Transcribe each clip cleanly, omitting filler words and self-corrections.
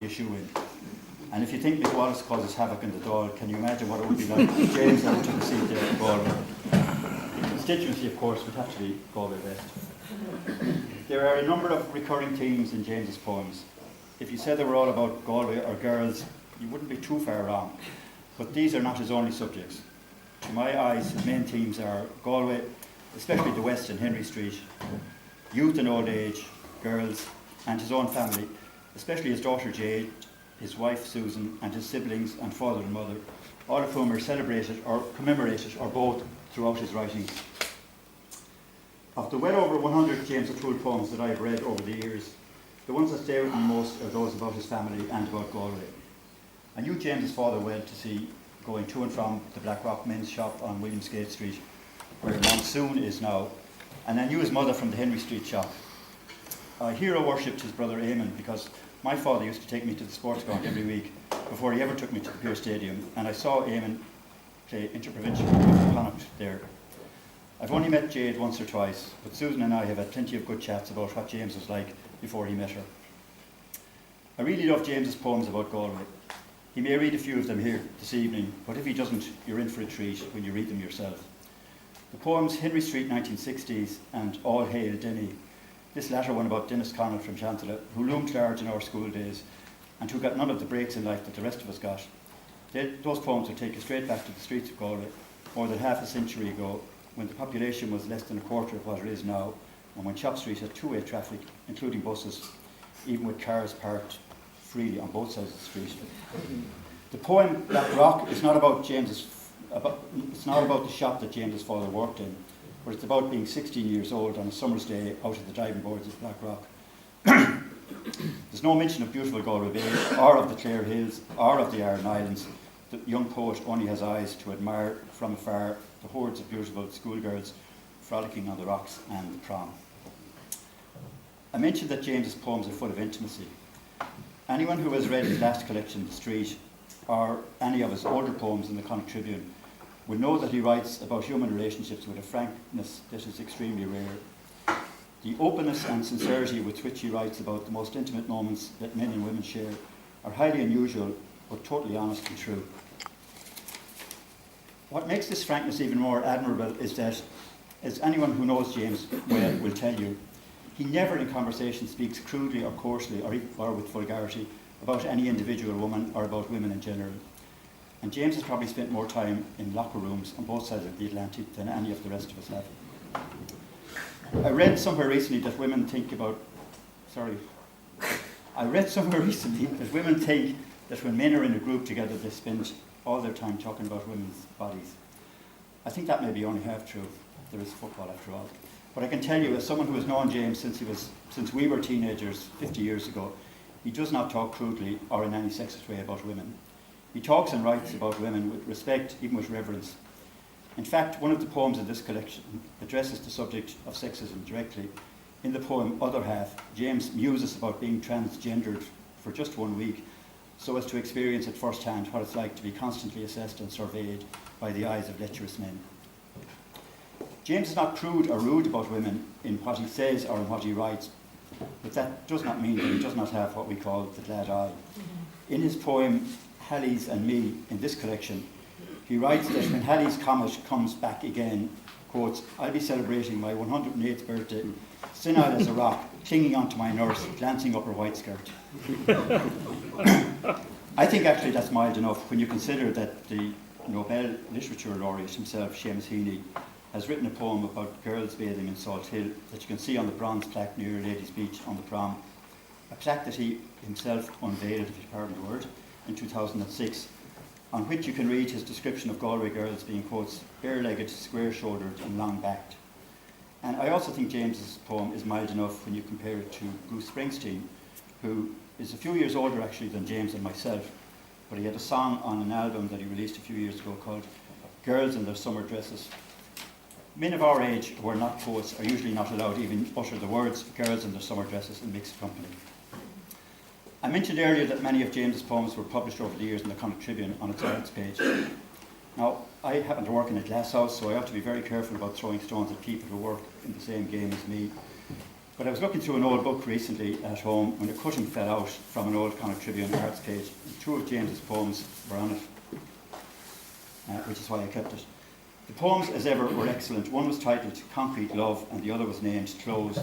issue in. And if you think Mick Wallace causes havoc in the Dáil, can you imagine what it would be like if James ever took a seat there in Galway? The constituency, of course, would have to be Galway West. There are a number of recurring themes in James's poems. If you said they were all about Galway or girls, you wouldn't be too far wrong. But these are not his only subjects. To my eyes, his main themes are Galway, especially the West and Henry Street, youth and old age, girls, and his own family, especially his daughter Jade, his wife Susan, and his siblings and father and mother, all of whom are celebrated or commemorated or both throughout his writings. Of the well over 100 James O'Toole poems that I have read over the years, the ones that stay with me most are those about his family and about Galway. I knew James's father well to see going to and from the Blackrock men's shop on Williamsgate Street, where Monsoon is now, and I knew his mother from the Henry Street shop. I hero worshipped his brother Eamon because my father used to take me to the sports ground every week before he ever took me to the Pier Stadium, and I saw Eamon play interprovincial with Connacht there. I've only met Jade once or twice, but Susan and I have had plenty of good chats about what James was like before he met her. I really love James's poems about Galway. He may read a few of them here this evening, but if he doesn't, you're in for a treat when you read them yourself. The poems Henry Street 1960s and All Hail Denny, this latter one about Dennis Connell from Chantala, who loomed large in our school days and who got none of the breaks in life that the rest of us got. Those poems will take you straight back to the streets of Galway more than half a century ago, when the population was less than a quarter of what it is now, and when Chop Street had two-way traffic, including buses, even with cars parked freely on both sides of the street. The poem Black Rock is not about it's not about the shop that James's father worked in, but it's about being 16 years old on a summer's day out at the diving boards of Black Rock. There's no mention of beautiful Galway Bay, or of the Clare Hills, or of the Aran Islands. The young poet only has eyes to admire from afar the hordes of beautiful schoolgirls frolicking on the rocks and the prom. I mentioned that James's poems are full of intimacy. Anyone who has read his last collection, The Street, or any of his older poems in the Connacht Tribune will know that he writes about human relationships with a frankness that is extremely rare. The openness and sincerity with which he writes about the most intimate moments that men and women share are highly unusual, but totally honest and true. What makes this frankness even more admirable is that, as anyone who knows James well will tell you, he never in conversation speaks crudely or coarsely or with vulgarity about any individual woman or about women in general. And James has probably spent more time in locker rooms on both sides of the Atlantic than any of the rest of us have. I read somewhere recently that women think that when men are in a group together, they spend all their time talking about women's bodies. I think that may be only half true. There is football after all. But I can tell you, as someone who has known James since we were teenagers 50 years ago, he does not talk crudely or in any sexist way about women. He talks and writes about women with respect, even with reverence. In fact, one of the poems in this collection addresses the subject of sexism directly. In the poem Other Half, James muses about being transgendered for just 1 week, so as to experience at first hand what it's like to be constantly assessed and surveyed by the eyes of lecherous men. James is not crude or rude about women in what he says or in what he writes, but that does not mean that he does not have what we call the glad eye. In his poem Halley's and Me, in this collection, he writes that when Halley's comet comes back again, quotes, "I'll be celebrating my 108th birthday, senile as a rock, clinging onto my nurse, glancing up her white skirt." I think actually that's mild enough when you consider that the Nobel Literature Laureate himself, Seamus Heaney, has written a poem about girls bathing in Salt Hill that you can see on the bronze plaque near Ladies' Beach on the prom, a plaque that he himself unveiled, if you pardon the word, in 2006, on which you can read his description of Galway girls being, quotes, bare-legged, square-shouldered and long-backed. And I also think James's poem is mild enough when you compare it to Bruce Springsteen, who is a few years older actually than James and myself, but he had a song on an album that he released a few years ago called Girls in Their Summer Dresses. Men of our age who are not poets are usually not allowed to even utter the words girls in their summer dresses in mixed company. I mentioned earlier that many of James's poems were published over the years in the Connacht Tribune on its arts page. Now, I happen to work in a glass house, so I have to be very careful about throwing stones at people who work in the same game as me. But I was looking through an old book recently at home when a cutting fell out from an old Connacht Tribune arts page. And 2 of James's poems were on it, which is why I kept it. The poems, as ever, were excellent. One was titled Concrete Love and the other was named Close.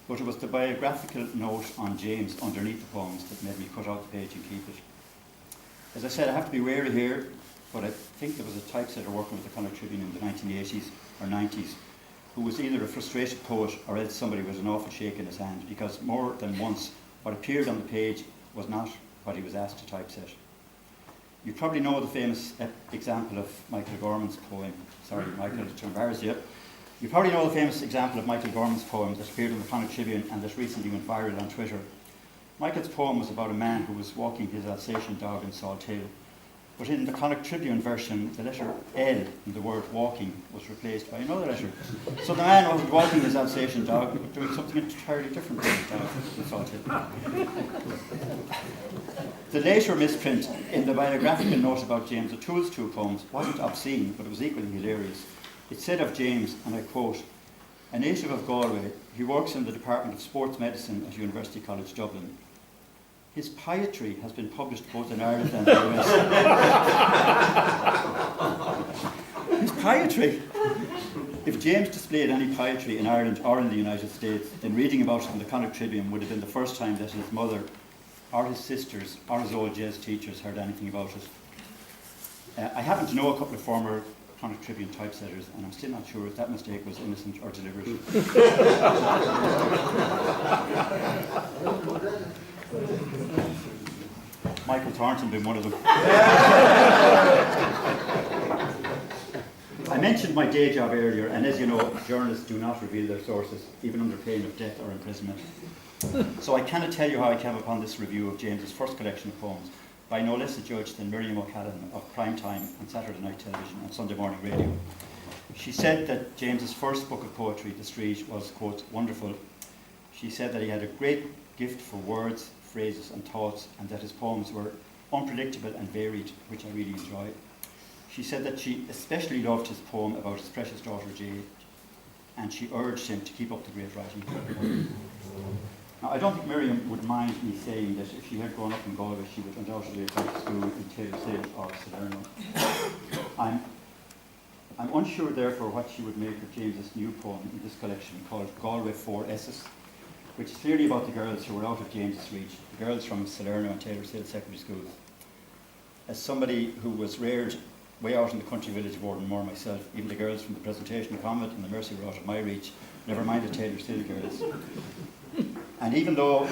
But it was the biographical note on James underneath the poems that made me cut out the page and keep it. As I said, I have to be wary here, but I think there was a typesetter working with the Connacht Tribune in the 1980s or 90s who was either a frustrated poet or else somebody with an awful shake in his hand, because more than once what appeared on the page was not what he was asked to typeset. You probably know the famous example of Michael Gorman's poem. Sorry, Michael, to embarrass you. You probably know the famous example of Michael Gorman's poem that appeared in the Connacht Tribune and that recently went viral on Twitter. Michael's poem was about a man who was walking his Alsatian dog in Salt Hill. But in the Connacht Tribune version, the letter L in the word walking was replaced by another letter. So the man wasn't walking his Alsatian dog, but doing something entirely different with his dog in Salt Hill. The later misprint in the biographical note about James O'Toole's 2 poems wasn't obscene, but it was equally hilarious. It said of James, and I quote, "A native of Galway, he works in the Department of Sports Medicine at University College Dublin. His poetry has been published both in Ireland and the US." His poetry! If James displayed any poetry in Ireland or in the United States, then reading about it in the Connacht Tribune would have been the first time that his mother or his sisters or his old jazz teachers heard anything about it. I happen to know a couple of former Connacht Tribune typesetters, and I'm still not sure if that mistake was innocent or deliberate. Michael Thornton being one of them. I mentioned my day job earlier, and as you know, journalists do not reveal their sources, even under pain of death or imprisonment. So I cannot tell you how I came upon this review of James's first collection of poems, by no less a judge than Miriam O'Callaghan of Prime Time and Saturday Night Television and Sunday Morning Radio. She said that James's first book of poetry, The Street, was, quote, wonderful. She said that he had a great gift for words, phrases and thoughts, and that his poems were unpredictable and varied, which I really enjoyed. She said that she especially loved his poem about his precious daughter Jade, and she urged him to keep up the great writing. Now, I don't think Miriam would mind me saying that if she had grown up in Galway, she would undoubtedly have gone to school in Taylor's or Salerno. I'm unsure, therefore, what she would make of James's new poem in this collection called Galway 4 S's, which is clearly about the girls who were out of James's reach, the girls from Salerno and Taylor's Hill secondary schools. As somebody who was reared way out in the country village of Ordenmore myself, even the girls from the Presentation Convent and the Mercy were out of my reach, never mind the Taylor's Hill girls. And even though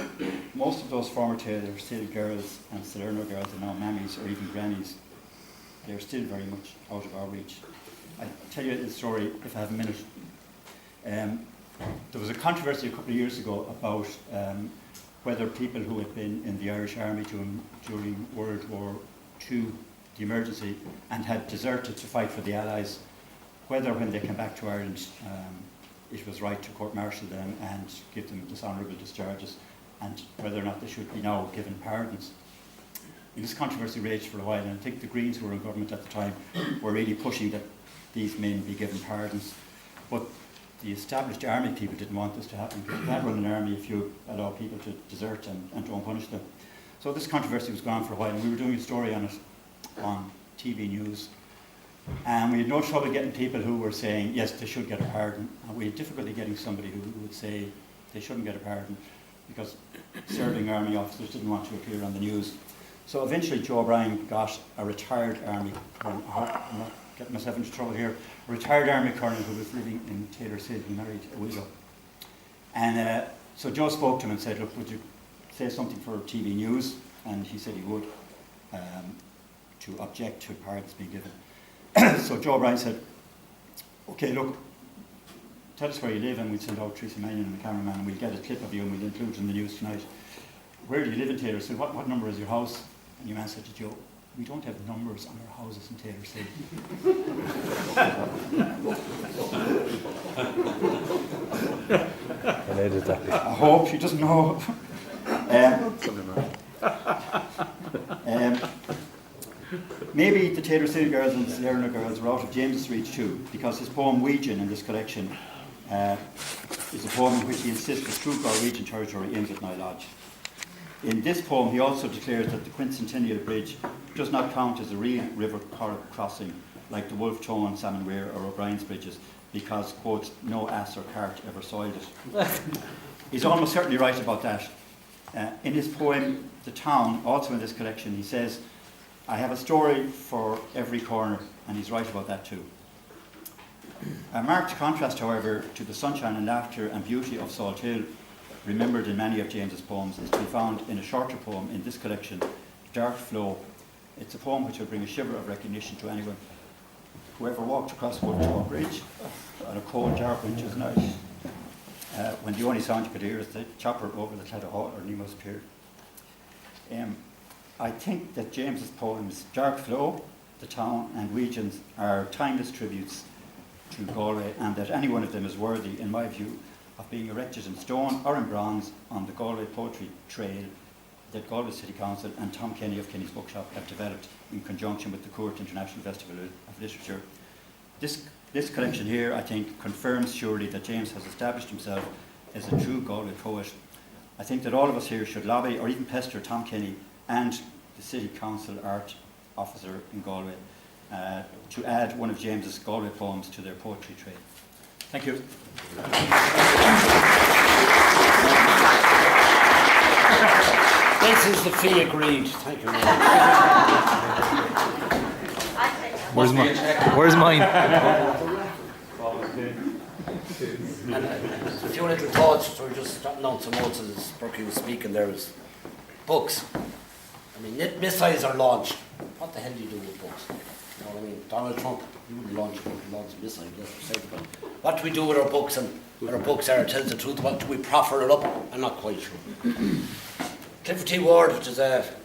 most of those former Taylor's Hill girls and Salerno girls are now mammies or even grannies, they're still very much out of our reach. I'll tell you a little story if I have a minute. There was a controversy a couple of years ago about whether people who had been in the Irish Army during World War II, the emergency, and had deserted to fight for the Allies, whether when they came back to Ireland it was right to court-martial them and give them dishonourable discharges, and whether or not they should be now given pardons. And this controversy raged for a while, and I think the Greens, who were in government at the time, were really pushing that these men be given pardons. But the established army people didn't want this to happen, because you can't run an army if you allow people to desert and don't punish them. So this controversy was going on for a while, and we were doing a story on it on TV news. And we had no trouble getting people who were saying, yes, they should get a pardon. And we had difficulty getting somebody who would say they shouldn't get a pardon, because serving army officers didn't want to appear on the news. So eventually Joe O'Brien got a retired army colonel, I'm not getting myself into trouble here, a retired army colonel who was living in Taylor's Hill, he married a widow. And so Joe spoke to him and said, look, would you say something for TV news? And he said he would, to object to pardons being given. So Joe O'Brien said, okay, look, tell us where you live and we'll send out Teresa Mannion and the cameraman and we'll get a clip of you and we'll include it in the news tonight. Where do you live in Taylor's Hill? What number is your house? And your man said to Joe, we don't have numbers on our houses in Taylor's Hill. I hope she doesn't know. Maybe the Taylor's Hill girls and the Salerno girls were out of James's reach too, because his poem Weegan in this collection is a poem in which he insists that true Galwegian territory ends at Nile Lodge. In this poem, he also declares that the quincentennial bridge does not count as a real river crossing like the Wolf Tone, Salmon Weir or O'Brien's bridges because, quote, no ass or cart ever soiled it. He's almost certainly right about that. In his poem, The Town, also in this collection, he says, I have a story for every corner, and he's right about that too. A marked contrast, however, to the sunshine and laughter and beauty of Salt Hill, remembered in many of James's poems, is to be found in a shorter poem in this collection, Dark Flow. It's a poem which will bring a shiver of recognition to anyone who ever walked across Wolf Tone Bridge on a cold, dark winter's night, when the only sound you could hear is the chopper over the Cleta Hall or Nemo's Pier. I think that James's poems, Dark Flow, The Town and Regions, are timeless tributes to Galway, and that any one of them is worthy, in my view, of being erected in stone or in bronze on the Galway Poetry Trail that Galway City Council and Tom Kenny of Kenny's Bookshop have developed in conjunction with the Court International Festival of Literature. This collection here, I think, confirms surely that James has established himself as a true Galway poet. I think that all of us here should lobby or even pester Tom Kenny and the City Council art officer in Galway to add one of James's Galway poems to their poetry trail. Thank you. This is the fee agreed. Thank you. Where's mine? And a few little thoughts, so we're just jotting down some notes as Burke was speaking there, is books. I mean, missiles are launched. What the hell do you do with books? You know what I mean? Donald Trump, he wouldn't launch a book, he launched a missile, that's beside the point. What do we do with our books, and what our books are, tells the truth, what do we proffer it up? I'm not quite sure. Clifford T. Ward, which is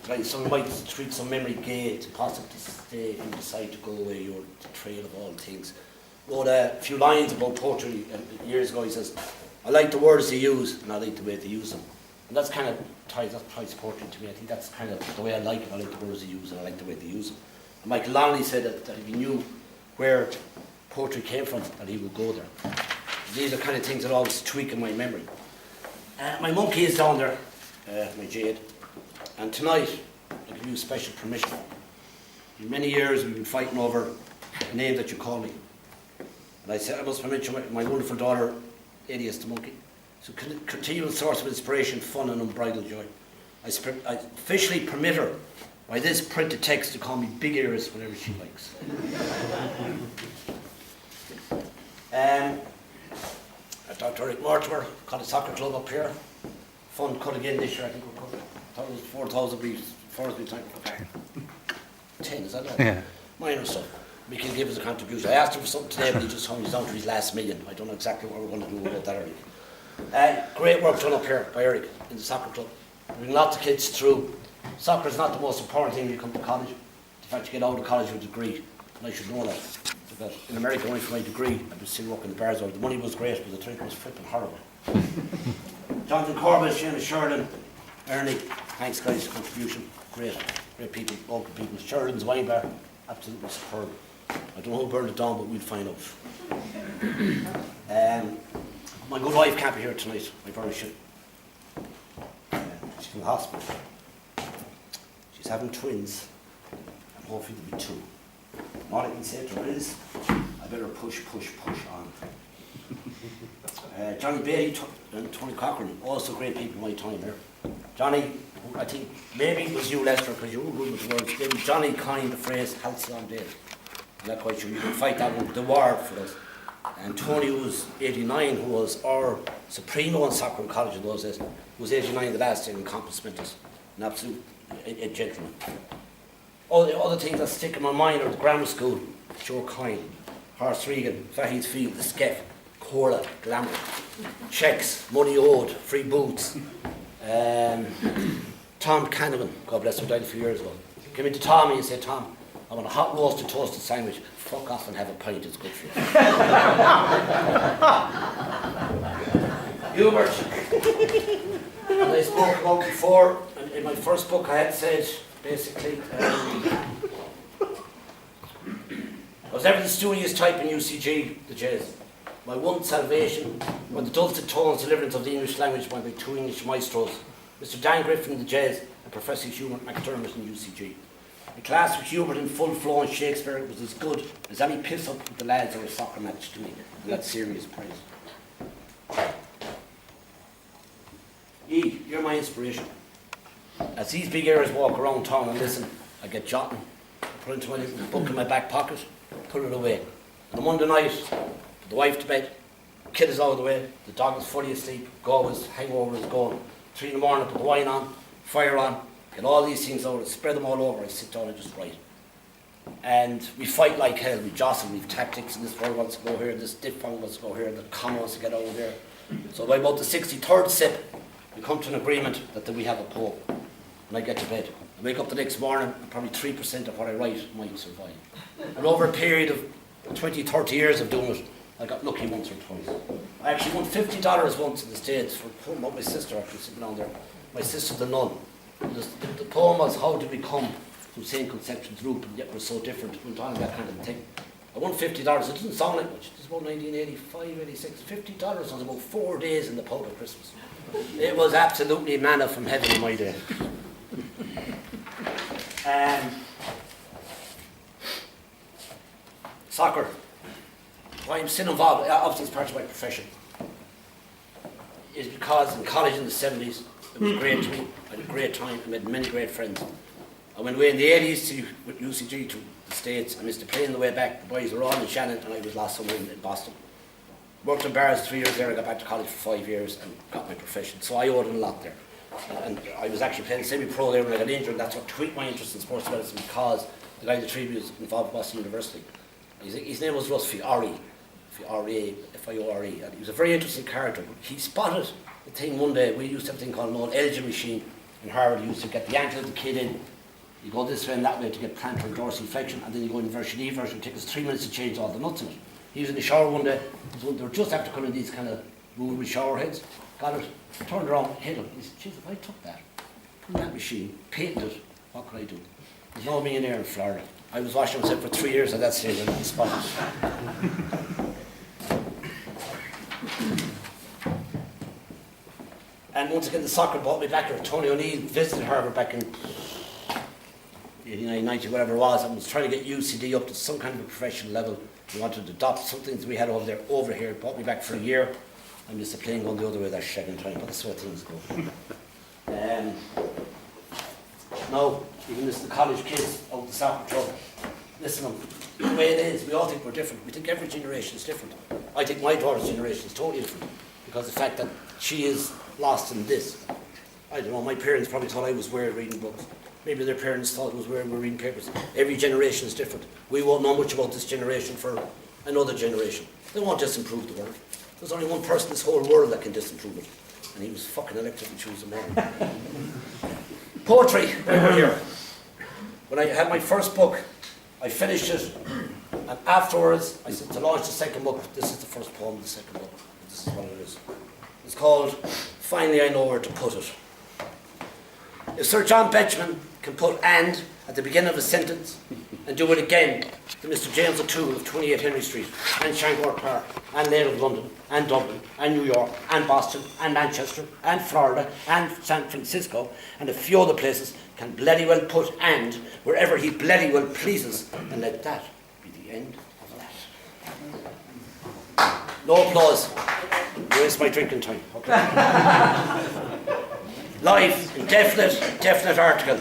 like some might treat some memory gay, it's impossible to stay and decide to go away, you're the trail of all things. Wrote a few lines about poetry years ago. He says, I like the words they use and I like the way they use them. And that's kind of ties poetry to me. I think that's kind of the way I like it. I like the words they use and I like the way they use them. And Michael Longley said that if he knew where poetry came from, that he would go there. These are kind of things that always tweak in my memory. My monkey is down there, my jade. And tonight, I give you special permission. In many years we've been fighting over a name that you call me. And I said I must mention my wonderful daughter, Adius the monkey. So continual source of inspiration, fun and unbridled joy. I officially permit her by this printed text to call me Big Ears whenever she likes. Dr. Eric Mortimer, College Soccer Club up here. Fun cut again this year, I think we're cut. I thought it was 4,000 before the time. 10, is that right? Yeah. Minor stuff. We can give us a contribution. I asked him for something today, but he just told me he's down to his last million. I don't know exactly what we're going to do about that, Eric. Great work done up here by Eric in the soccer club. Bring lots of kids through. Soccer is not the most important thing when you come to college. In fact, you get out of college with a degree, and I should know that. Because in America, only for my degree, I was still working the bars over. The money was great, but the drink was flipping horrible. Jonathan Corbett, Shane Sheridan, Ernie, thanks guys, contribution. Great people, local people. Sheridan's wine bar, absolutely superb. I don't know who burned it down, but we'll find out. My good wife can't be here tonight. I very should. She's in the hospital. She's having twins, and hopefully there'll be 2. All I can say to her is, I better push on. Johnny Beatty and Tony Cochran, also great people in my time here. Johnny, I think maybe it was you, Lester, because you were good with the words. Maybe Johnny coined the phrase "health long days." I'm not quite sure. You can fight that one, the war for us. And Tony, who was 89, who was our Supremo in soccer in college in those days, was 89 the last year in Compass Mentis. An absolute a gentleman. All the other things that stick in my mind are the grammar school, Joe Coyne, Horace Regan, Fahey's Field, the Skeff, Corla, Glamour, checks, money owed, free boots. Tom Canavan, God bless him, died a few years ago. Came into Tommy and said, Tom, I want a hot roasted toasted sandwich. Fuck off and have a pint, it's good for you. Hubert. And I spoke about before, in my first book I had said, basically, I was never the stewardess type in UCG, the Jazz. My one salvation were the dulcet tones deliverance of the English language by my two English maestros, Mr. Dan Griffin in the jazz and Professor Hubert McDermott in UCG. The class with Hubert in full flow and Shakespeare was as good as any piss up with the lads at a soccer match to me, and that's serious praise. E, you're my inspiration. As these big ears walk around town and listen, I get jotting, I put into my little book in my back pocket, put it away. And on Monday night, put the wife to bed, the kid is out of the way, the dog is fully asleep, go his hangover is gone. 3 in the morning, put the wine on, fire on, get all these things out, spread them all over, I sit down and just write. And we fight like hell, we jostle, we have tactics, and this word wants to go here, this diphthong wants to go here, the comma wants to get over there. So by about the 63rd sip, we come to an agreement that we have a poem. And I get to bed. I wake up the next morning, and probably 3% of what I write might survive. And over a period of 20, 30 years of doing it, I got lucky once or twice. I actually won $50 once in the States for a poem about my sister, actually sitting down there. My sister the nun. The poem was how to become from St. Conception's Roop, and yet we're so different. We're talking that kind of thing. I won $50. It doesn't sound like much. This is about 1985, 86. $50 was about 4 days in the pub at Christmas. It was absolutely manna from heaven in my day. Soccer. Why I'm still involved, obviously it's part of my profession, is because in college in the 70s, it was great to me. I had a great time, I made many great friends. I went away in the 80s with UCG to the States. I missed a plane on the way back. The boys were all in Shannon and I was last summer in Boston. Worked in bars 3 years there, I got back to college for 5 years and got my profession. So I owed a lot there. And I was actually playing semi-pro there when I got injured, and that's what tweaked my interest in sports medicine, because the guy that treated me was involved with Boston University. His name was Russ Fiore, F-I-O-R-E, and he was a very interesting character. He spotted the thing one day. We used to have a thing called an old Elgin machine in Harvard. You used to get the ankle of the kid in, you go this way and that way to get plantar and dorsiflexion, and then you go in version E version. It takes us 3 minutes to change all the nuts in it. He was in the shower one day. They were just after coming in these kind of movable shower heads. Got it, turned around, hit him. He said, "Jeez, if I took that, put in that machine, patented it, what could I do?" There's no millionaire in Florida. I was washing myself for 3 years at that stage and I spotted it. And once again, the soccer brought me back here. Tony O'Neill visited Harvard back in 89, 90, whatever it was, and was trying to get UCD up to some kind of a professional level. He wanted to adopt some things we had over here. It brought me back for a year. I'm just a plane going the other way that second time, but that's the way things go. Now, even this the college kids out the soccer club, listen to them. The way it is, we all think we're different. We think every generation is different. I think my daughter's generation is totally different, because the fact that she is lost in this. I don't know, my parents probably thought I was weird reading books. Maybe their parents thought it was weird we're reading papers. Every generation is different. We won't know much about this generation for another generation. They won't disimprove the world. There's only one person in this whole world that can disapprove it, and he was fucking elected to choose a man. Poetry, over here. When I had my first book, I finished it, and afterwards I said to launch the second book. This is the first poem of the second book. This is what it is. It's called "Finally I Know Where to Put It." If Sir John Betjeman can put "and" at the beginning of a sentence and do it again to Mr. James O'Toole of 28 Henry Street, and Shanghai Park, and Laird of London, and Dublin, and New York, and Boston, and Manchester, and Florida, and San Francisco, and a few other places, can bloody well put "and" wherever he bloody well pleases, and let that be the end of that. No applause. Waste my drinking time. Okay. Life, indefinite article.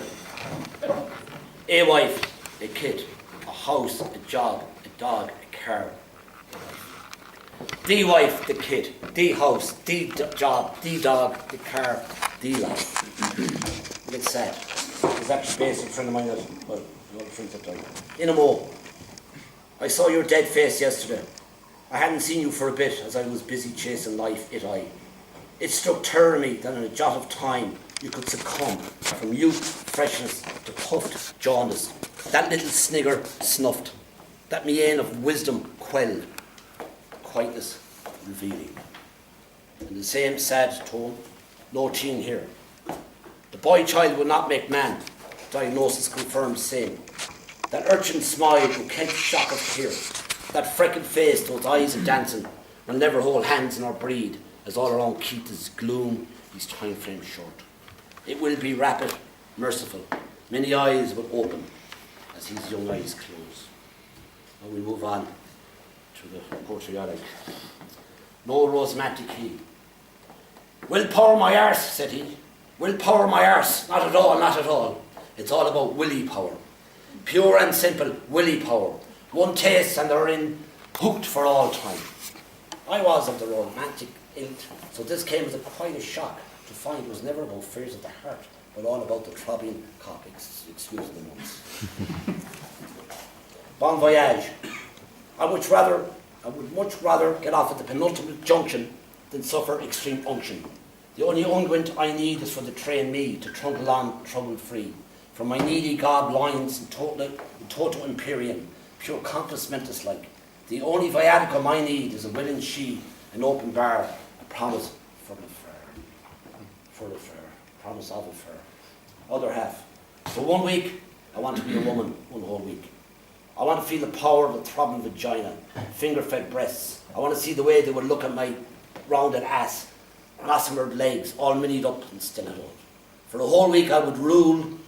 A wife, a kid, a house, a job, a dog, a car. The wife, the kid, the house, the job, the dog, the car, the life. It's sad. It's actually based on a friend of mine that, well, another friend that died. In a mo. I saw your dead face yesterday. I hadn't seen you for a bit as I was busy chasing life, It struck terror me that in a jot of time you could succumb from youth, freshness to puffed jaundice. That little snigger snuffed, that mien of wisdom quelled, quietness revealing. In the same sad tone, no teen here. The boy child will not make man, diagnosis confirmed same. That urchin smile, who can't shock of tears. That freckled face, those eyes a dancing, We'll never hold hands nor breed, as all around Keith is gloom, his time frame short. It will be rapid, merciful, many eyes will open as his young eyes close. Now we'll move on to the patriotic. No romantic he. Willpower my arse, said he. Willpower my arse, not at all, not at all. It's all about willy power. Pure and simple willy power. One taste and they're in, hooked for all time. I was of the romantic ilk, so this came as quite a shock to find it was never about fears of the heart, but all about the throbbing cock, excuse the notes. Bon voyage. I would much rather get off at the penultimate junction than suffer extreme unction. The only unguent I need is for the train me to trundle on trouble-free. From my needy gob lines in toto imperium, pure compass mentis like. The only viaticum I need is a willing she, an open bar, a promise for the fair, promise of a fair. Other half. For 1 week, I want to be a woman, 1 whole week. I want to feel the power of a throbbing vagina, finger-fed breasts. I want to see the way they would look at my rounded ass, gossamered legs, all minied up and stilettoed. For a whole week I would ruin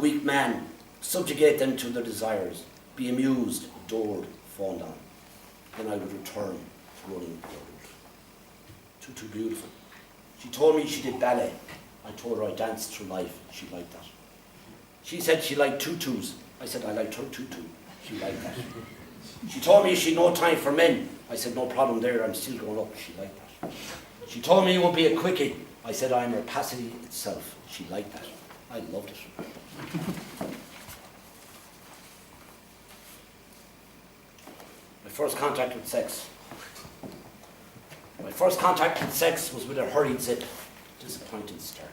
weak men, subjugate them to their desires, be amused, adored, fawned on. Then I would return to running the world. Too beautiful. She told me she did ballet. I told her I danced through life. She liked that. She said she liked tutus. I said I liked her tutu. She liked that. She told me she'd no time for men. I said no problem there, I'm still going up. She liked that. She told me it would be a quickie. I said I'm rapacity itself. She liked that. I loved it. My first contact with sex. My first contact with sex was with a hurried zip. Disappointing start.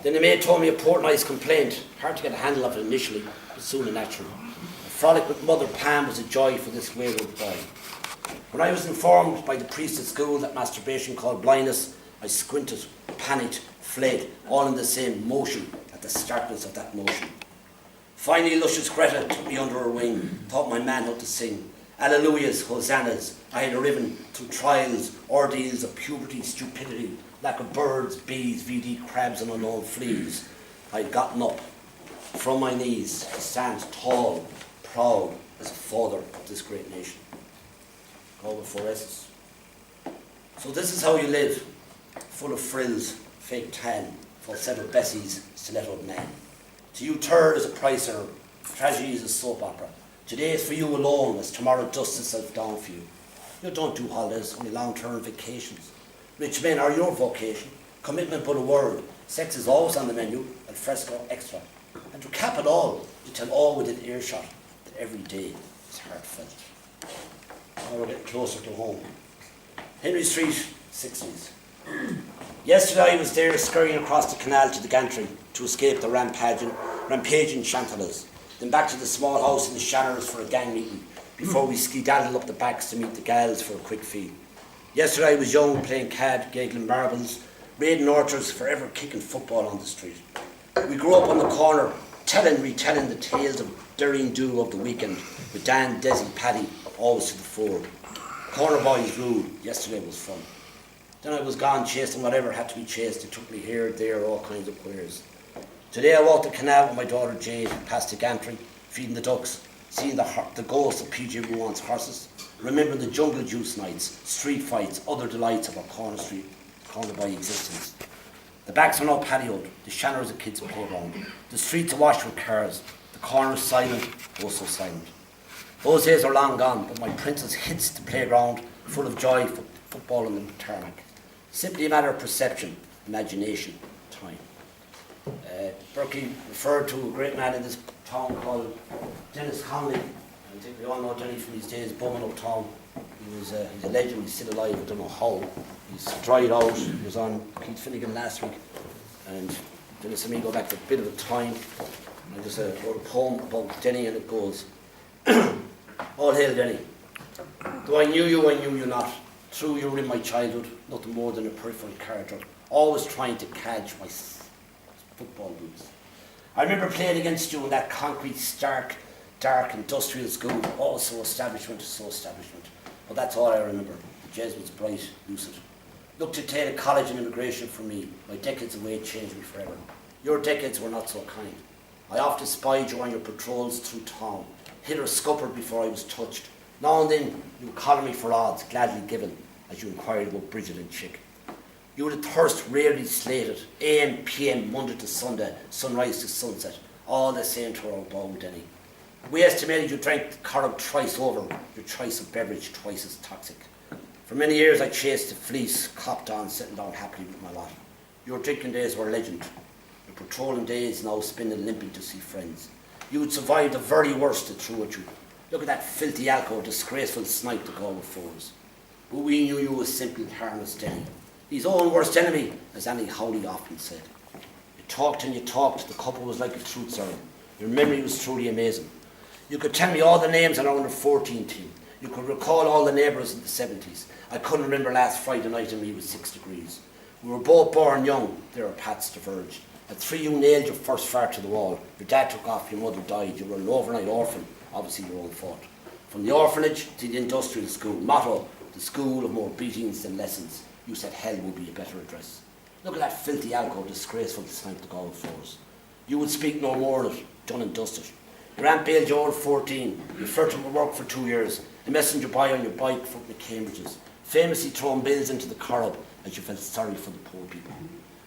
Then the maid told me a portnight's complaint. Hard to get a handle of it initially, but soon and naturally. A frolic with Mother Pam was a joy for this wayward boy. When I was informed by the priest at school that masturbation called blindness, I squinted, panicked, fled, all in the same motion at the starkness of that motion. Finally, luscious Greta took me under her wing, taught my manhood to sing. Alleluias, hosannas, I had arriven through trials, ordeals of puberty, stupidity, lack of birds, bees, VD crabs and unknown fleas. I had gotten up from my knees to stand tall, proud as a father of this great nation. Galway forests. So this is how you live, full of frills, fake tan, falsetto Bessies, stiletto man. To you turd is a pricer, tragedy is a soap opera. Today is for you alone, as tomorrow dusts itself down for you. You don't do holidays, only long-term vacations. Rich men are your vocation, commitment but a word. Sex is always on the menu, al fresco extra. And to cap it all, you tell all within earshot that every day is heartfelt. Now we're getting closer to home. Henry Street, 60s. Yesterday I was there scurrying across the canal to the gantry to escape the rampaging chantelas. Then back to the small house in the Shanners for a gang meeting before we skedaddled up the backs to meet the gals for a quick feed. Yesterday I was young, playing cad, giggling marbles, raiding orchards, forever kicking football on the street. We grew up on the corner, retelling the tales of daring do of the weekend, with Dan, Desi, Paddy, always to the fore. Corner boys ruled. Yesterday was fun. Then I was gone chasing whatever had to be chased. It took me here, there, all kinds of queers. Today I walked the canal with my daughter Jade, past the gantry, feeding the ducks, seeing the ghosts of PJ Ruan's horses, remembering the jungle juice nights, street fights, other delights of our corner boy existence. The backs are now patioed, the Shanners a kids' playground, the streets awash with cars, the corners silent, oh so silent. Those days are long gone, but my princess hits the playground, full of joy for football on the tarmac. Simply a matter of perception, imagination, time. Burke referred to a great man in this town called Dennis Conley. I think we all know Denny from his days bumming up town. He's a legend, he's still alive, I don't know how. He's dried out, he was on Keith Finnegan last week. And Dennis and me go back to a bit of a time. I just wrote a poem about Denny and it goes, all hail Denny. Though I knew you not. True, you were in my childhood, nothing more than a peripheral character, always trying to catch my football boots. I remember playing against you in that concrete, stark, dark industrial school, so establishment. But that's all I remember. The Jesuits bright, lucid. Look to take college and immigration for me. My decades away changed me forever. Your decades were not so kind. I often spied you on your patrols through town, hit or scuppered before I was touched. Now and then you would collar me for odds, gladly given, as you inquired about Bridget and Chick. You would have thirst rarely slated, AM, PM, Monday to Sunday, sunrise to sunset, all the same to our bow, Denny. We estimated you drank the corrupt thrice over, your choice of beverage twice as toxic. For many years I chased the fleece, copped on, settling down happily with my lot. Your drinking days were legend. Your patrolling days now spending limping to see friends. You would survive the very worst that threw at you. Look at that filthy alcohol, disgraceful snipe to Galway fours. But we knew you as simple, harmless Denny. His own worst enemy, as Annie Howley often said. You talked and you talked, the couple was like a truth serum. Your memory was truly amazing. You could tell me all the names on our under 14 team. You could recall all the neighbours in the 70s. I couldn't remember last Friday night and me was 6 degrees. We were both born young, there our paths diverged. At 3 you nailed your first fart to the wall. Your dad took off, your mother died. You were an overnight orphan, obviously your own fault. From the orphanage to the industrial school, motto, the school of more beatings than lessons. You said hell would be a better address. Look at that filthy alcohol, disgraceful to snipe the Galway fours. You would speak no more of it, done and dusted. Your aunt bailed you out at 14. You flirted with work for 2 years. A messenger boy on your bike from the Cambridges. Famously throwing bills into the corrup as you felt sorry for the poor people.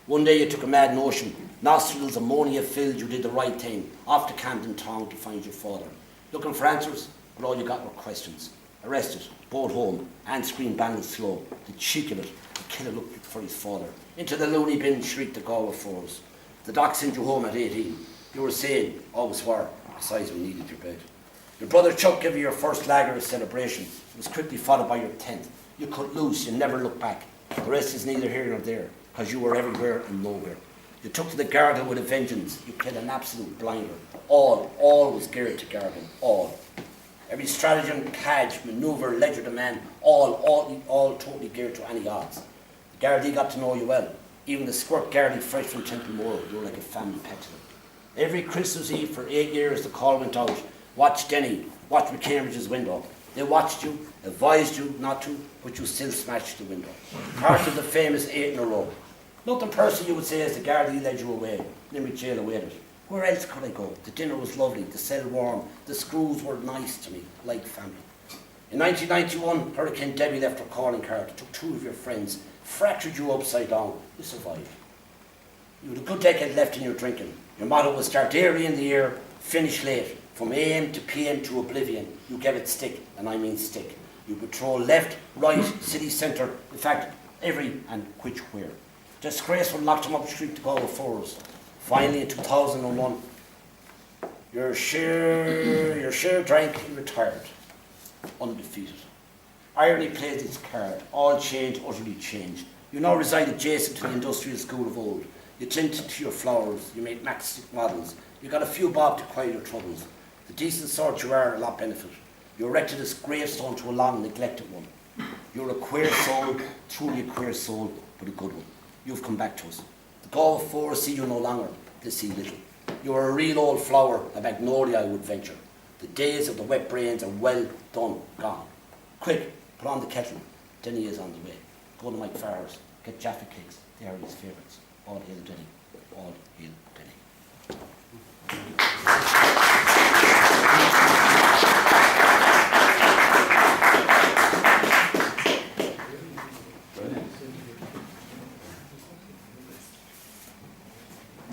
One day you took a mad notion. Nostrils ammonia filled, you did the right thing. Off to Camden Town to find your father. Looking for answers, but all you got were questions. Arrested, brought home, and screamed bang slow. The cheek of it, the killer looked for his father. Into the loony bin shrieked the Galway fours. The doc sent you home at 18. You were sane, always were. Besides, we needed your bed. Your brother Chuck gave you your first lager of celebration. It was quickly followed by your 10th. You cut loose, you never looked back. The rest is neither here nor there, because you were everywhere and nowhere. You took to the garden with a vengeance. You played an absolute blinder. All was geared to garden, all. Every stratagem, cadge, manoeuvre, ledger to man, all totally geared to any odds. The Gardaí got to know you well. Even the squirt Gardaí fresh from Templemore, you were like a family pet to them. Every Christmas Eve for 8 years the call went out. Watch Denny, watch from Cambridge's window. They watched you, advised you not to, but you still smashed the window. Part of the famous 8 in a row. Nothing personal you would say as the Gardaí led you away. Limerick jail awaited. Where else could I go? The dinner was lovely, the cell warm, the screws were nice to me, like family. In 1991, Hurricane Debbie left her calling card, took 2 of your friends, fractured you upside down. You survived. You had a good decade left in your drinking. Your motto was start early in the year, finish late. From AM to PM to oblivion, you gave it stick, and I mean stick. You patrol left, right, city centre, in fact, every and which where. Disgraceful locked him up street to Galway fours. Finally, in 2001, your share drank and retired, undefeated. Irony played its card, all changed, utterly changed. You now reside adjacent to the industrial school of old. You tended to your flowers, you made matchstick models, you got a few bob to quiet your troubles. The decent sort you are, a lot benefit. You erected this gravestone to a long neglected one. You're a queer soul, truly a queer soul, but a good one. You've come back to us. The Galway four see you no longer, they see little. You're a real old flower, a magnolia I would venture. The days of the wet brains are well done, gone. Quick, put on the kettle, Denny is on the way. Go to Mike Farrer's, get Jaffa cakes, they are his favourites. All hail Denny, all hail Denny.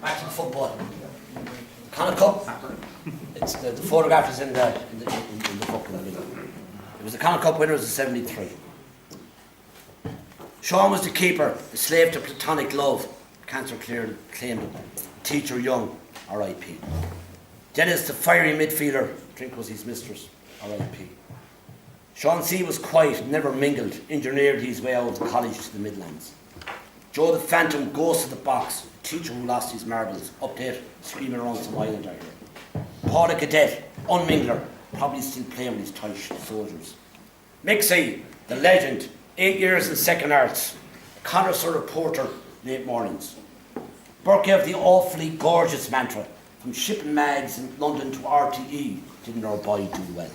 Back to the football. Connacht Cup. It's the photograph is in the book in the middle. It was the Connacht Cup winners of '73. Sean was the keeper, a slave to platonic love. Cancer claimed him. Teacher young, R.I.P. Dennis, the fiery midfielder, drink was his mistress, R.I.P. Sean C. was quiet, never mingled, engineered his way out of college to the Midlands. Joe the Phantom, ghost of the box, teacher who lost his marbles, update, screaming around some island out here. Paul the cadet, unmingler, probably still playing with his tight soldiers. Mixie, the legend, 8 years in second arts, connoisseur reporter, late mornings. Burke gave the awfully gorgeous mantra, from shipping mags in London to RTE, didn't our boy do well.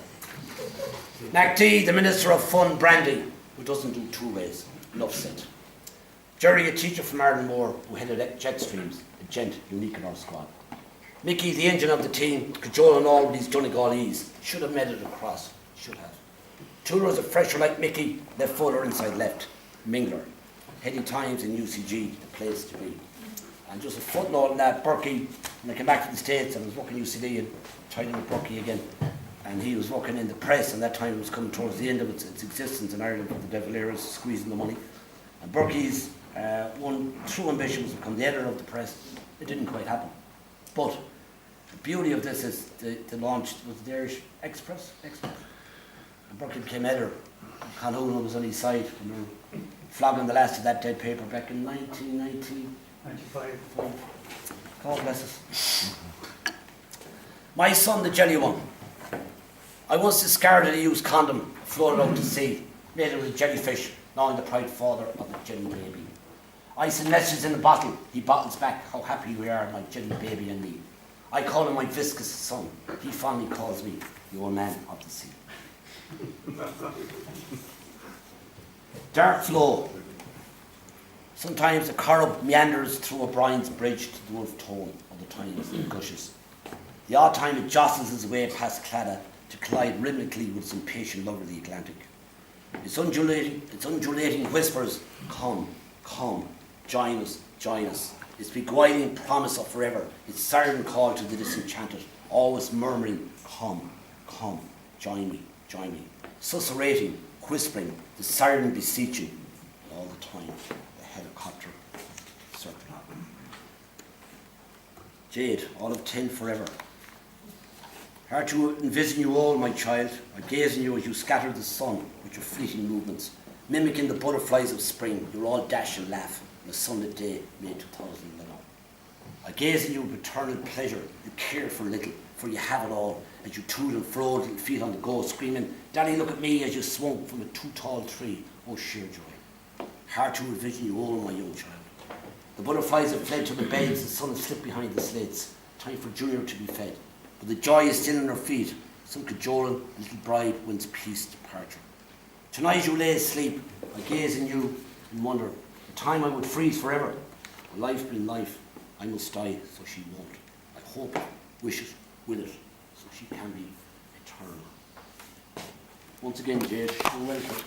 MacD, the Minister of Fun, Brandy, who doesn't do two ways. Enough said. Jerry, a teacher from Ireland Moore, who headed Jetstreams, a gent unique in our squad. Mickey, the engine of the team, cajoling all with these Donegalese, should have made it across. Should have. Toolers a fresher like Mickey, left footer inside left. Mingler. Heading times in UCG, the place to be. And just a footnote on that, Burke, when I came back to the States, I was working UCD and tried in with Burke again. And he was working in the press, and that time it was coming towards the end of its existence in Ireland, with the De Valera's squeezing the money. And Burke's one true ambition was to become the editor of the press. It didn't quite happen. But the beauty of this is the launch was the Irish Express. And Burke became editor. Calhoun was on his side when they were flogging the last of that dead paper back in 1995. God bless us. My son, the jelly one. I once discarded a used condom, floated out to sea, made it with a jellyfish, now I'm the proud father of a jelly baby. I send messages in the bottle, he bottles back how happy we are, my jelly baby and me. I call him my viscous son, he fondly calls me the old man of the sea. Dark flow. Sometimes the corrub meanders through O'Brien's bridge to the wolf tone of the times and gushes. The odd time it jostles his way past Claddagh to collide rhythmically with its impatient lover, the Atlantic. Its undulating whispers, come, come, join us, join us. Its beguiling promise of forever, its siren call to the disenchanted, always murmuring, come, come, join me, join me. Susurrating, whispering, the siren beseeching, all the time, the helicopter circling. Jade, all of 10 forever. Hard to envision you all, my child. I gaze on you as you scatter the sun with your fleeting movements, mimicking the butterflies of spring. You're all dash and laugh on a sunlit day, May 2011. I gaze on you with eternal pleasure. You care for little, for you have it all. As you toot and fro, little feet on the go, screaming, Daddy, look at me, as you swung from a too tall tree. Oh, sheer joy. Hard to envision you all, my young child. The butterflies have fled to the beds, the sun has slipped behind the slates. Time for Junior to be fed. But the joy is still in her feet. Some cajoling, a little bride wins peace departure. Tonight you lay asleep. I gaze in you and wonder, the time I would freeze forever. A life being life, I must die, so she won't. I hope it, wish it, will it, so she can be eternal. Once again, Jade, you're welcome.